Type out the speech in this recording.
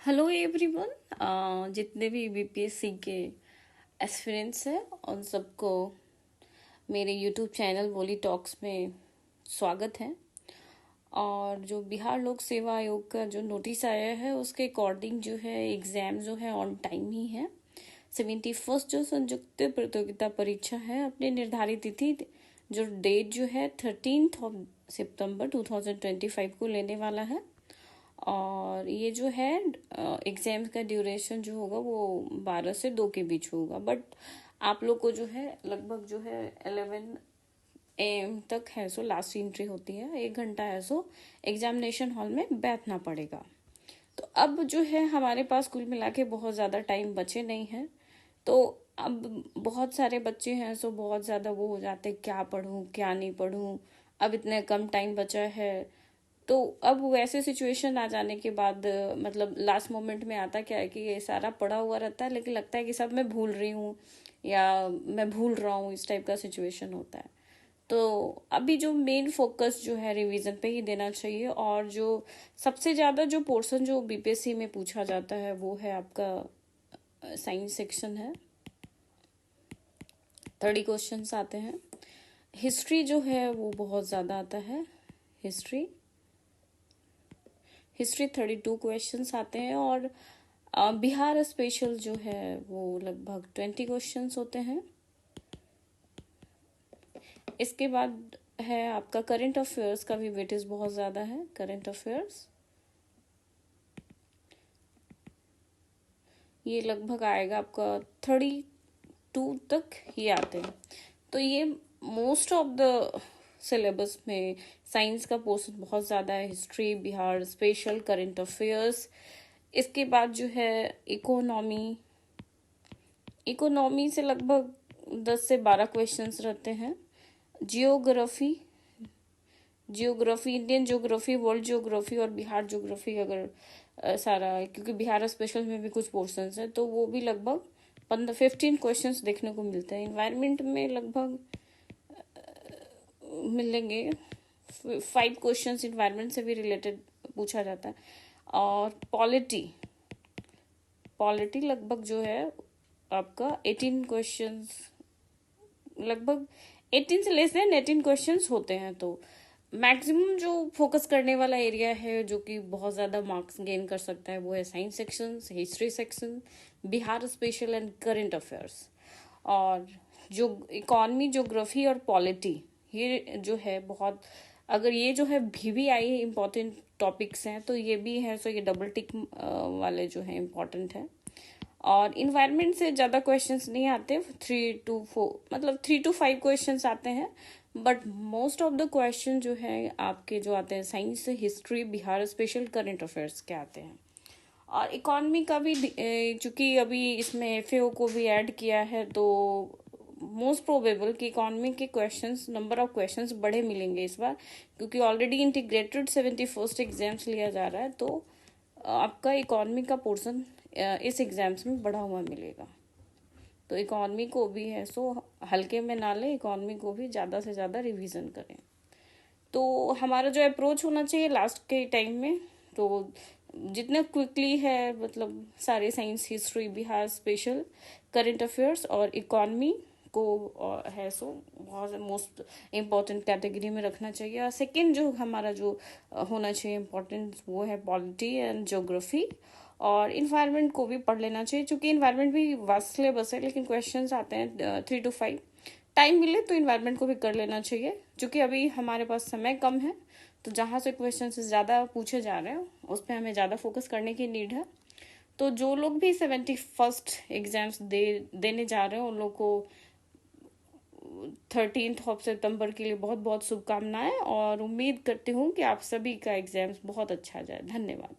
Hello everyone. जितने भी BPSC के एस्पिरेंट्स हैं उन सबको मेरे यूट्यूब चैनल वोली टॉक्स में स्वागत है। और जो बिहार लोक सेवा आयोग का जो नोटिस आया है उसके अकॉर्डिंग जो है एग्ज़ाम जो है ऑन टाइम ही है। 71st जो संयुक्त प्रतियोगिता परीक्षा है अपने निर्धारित तिथि जो डेट जो है 13 सितंबर 2025 को लेने वाला है। और ये जो है एग्जाम का ड्यूरेशन जो होगा वो 12 से 2 के बीच होगा। बट आप लोग को जो है लगभग जो है 11 AM तक है सो लास्ट एंट्री होती है, 1 घंटा है सो एग्जामिनेशन हॉल में बैठना पड़ेगा। तो अब जो है हमारे पास कुल मिला के बहुत ज़्यादा टाइम बचे नहीं है। तो अब बहुत सारे बच्चे हैं सो बहुत ज़्यादा वो हो जाते हैं क्या पढूं क्या नहीं पढूं, अब इतने कम टाइम बचा है। तो अब वैसे सिचुएशन आ जाने के बाद मतलब लास्ट मोमेंट में आता क्या है कि ये सारा पड़ा हुआ रहता है लेकिन लगता है कि सब मैं भूल रही हूँ या मैं भूल रहा हूँ, इस टाइप का सिचुएशन होता है। तो अभी जो मेन फोकस जो है रिवीजन पे ही देना चाहिए। और जो सबसे ज़्यादा जो पोर्शन जो बीपीएससी में पूछा जाता है वो है आपका साइंस सेक्शन है। 30 क्वेश्चंस आते हैं। हिस्ट्री जो है वो बहुत ज़्यादा आता है। हिस्ट्री 32 क्वेश्चंस आते हैं। और बिहार स्पेशल जो है वो लगभग 20 क्वेश्चंस होते हैं। इसके बाद है आपका करंट अफेयर्स का भी वेटेज बहुत ज़्यादा है। करंट अफेयर्स ये लगभग आएगा आपका 32 तक ही आते हैं। तो ये मोस्ट ऑफ द सिलेबस में साइंस का पोर्शन बहुत ज़्यादा है। History, Bihar special, current affairs. इसके बाद जो है इकोनॉमी से लगभग 10 से 12 क्वेश्चंस रहते हैं। Geography Indian geography, world geography और बिहार ज्योग्राफी अगर सारा, क्योंकि बिहार स्पेशल में भी कुछ पोर्शंस है तो वो भी लगभग 15 क्वेश्चंस देखने को मिलते हैं। इन्वायरमेंट में लगभग मिलेंगे 5 क्वेश्चंस इन्वायरमेंट से भी रिलेटेड पूछा जाता है। और पॉलिटी लगभग जो है आपका 18 क्वेश्चंस, लगभग 18 से लेस देन 18 क्वेश्चंस होते हैं। तो मैक्सिमम जो फोकस करने वाला एरिया है जो कि बहुत ज़्यादा मार्क्स गेन कर सकता है वो है science section, history section, Bihar special and current affairs. और जो इकॉनमी, ज्योग्राफी और पॉलिटी ये जो है बहुत, अगर ये जो है VVI इम्पॉर्टेंट टॉपिक्स हैं तो ये भी है, सो ये डबल टिक वाले जो है इम्पॉर्टेंट है। और इन्वायरमेंट से ज़्यादा क्वेश्चंस नहीं आते, 3 to 4 मतलब 3 to 5 क्वेश्चंस आते हैं। But most of the question जो है आपके जो आते हैं science, history, Bihar special, current affairs के आते हैं। और इकॉनमी का भी चूंकि अभी इसमें FAO को भी ऐड किया है तो मोस्ट प्रोबेबल कि इकॉनमी के क्वेश्चंस, नंबर ऑफ क्वेश्चंस बड़े मिलेंगे इस बार, क्योंकि ऑलरेडी इंटीग्रेटेड 71st एग्जाम्स लिया जा रहा है। तो आपका इकॉनमी का पोर्शन इस एग्जाम्स में बढ़ा हुआ मिलेगा। तो इकॉनमी को भी है सो हल्के में ना ले, इकॉनमी को भी ज़्यादा से ज़्यादा रिवीजन करें। तो हमारा जो अप्रोच होना चाहिए लास्ट के टाइम में, तो जितना क्विकली है मतलब सारे science, history, Bihar special, current affairs और इकॉनमी को है सो बहुत मोस्ट इम्पॉर्टेंट कैटेगरी में रखना चाहिए। और सेकेंड जो हमारा जो होना चाहिए इम्पोर्टेंट वो है पॉलिटी एंड ज्योग्राफी। और इन्वायरमेंट को भी पढ़ लेना चाहिए, क्योंकि इन्वायरमेंट भी वास्ट सिलेबस है लेकिन क्वेश्चंस आते हैं 3 to 5। टाइम मिले तो इन्वायरमेंट को भी कर लेना चाहिए, क्योंकि अभी हमारे पास समय कम है। तो जहाँ से क्वेश्चन ज़्यादा पूछे जा रहे हैं उस पर हमें ज़्यादा फोकस करने की नीड है। तो जो लोग भी 71st एग्जाम्स देने जा रहे हैं उन लोग को 13 सितंबर के लिए बहुत बहुत शुभकामनाएं। और उम्मीद करती हूँ कि आप सभी का एग्जाम्स बहुत अच्छा जाए। धन्यवाद।